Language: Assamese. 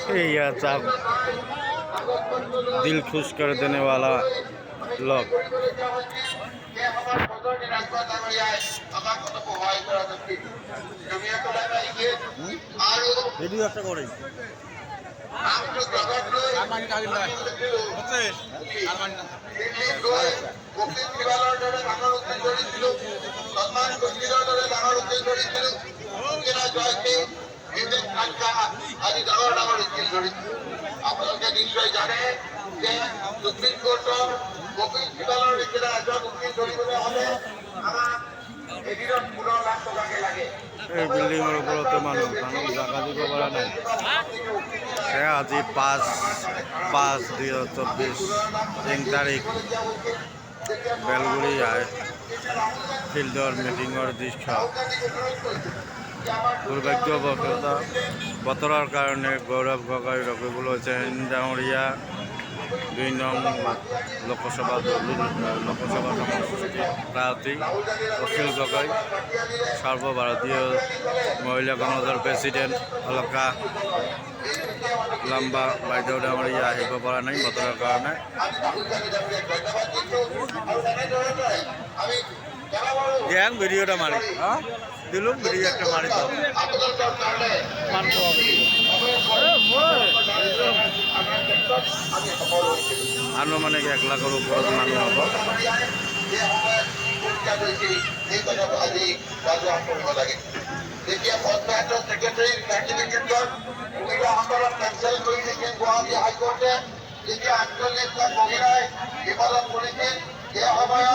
यह सब दिल खुश कर देने वाला लोग। ভিডিও একটা করে আপনাদেরকে নিশ্চয়ই জানে যে সুপ্রিম কোর্টর কপিল সিবালের এখানে একজন উকিল ধরিবলে হলে আমার এদিনত 15 লাখ টাকা লাগে। এই বিল্ডিংয়ের উপরে তো মানুষ জায়গা দিব পারা নাই। আজি 5/5/2024 3 তারিখ বেলগুড়ি ফিল্ডৰ মিটিঙৰ দৃশ্য। দুৰ্ভাগ্যবশত বতৰৰ কাৰণে গৌৰৱ গগৈ ৰখিবলৈ হৈছে ইন্দামৰীয়া 2 নং লোকসভা সমষ্টিৰ প্ৰাৰ্থী অখিল গগৈ, সৰ্বভাৰতীয় মহিলা কংগ্ৰেছৰ প্ৰেছিডেণ্ট অলকা লাম্বা বাইদেউ ডাঙৰীয়া আহিব পৰা নাই বতৰৰ কাৰণে। জ্ঞান ভিডিওটা মাৰি দিলুম ভিডিও একটা মাৰি তো আনুমানিক 1 লাখেৰ উপৰ মানুষ হব। যেতিয়া পঞ্চায়তৰ ছেক্ৰেটাৰী চাৰ্টিফিকেটৰ আন্দোলন কেঞ্চেল কৰি দিছে গুৱাহাটী হাইকোৰ্টে, যেতিয়া 48 লাখ মহিলাই বিবাদত কৰিছিল সেই সময়ত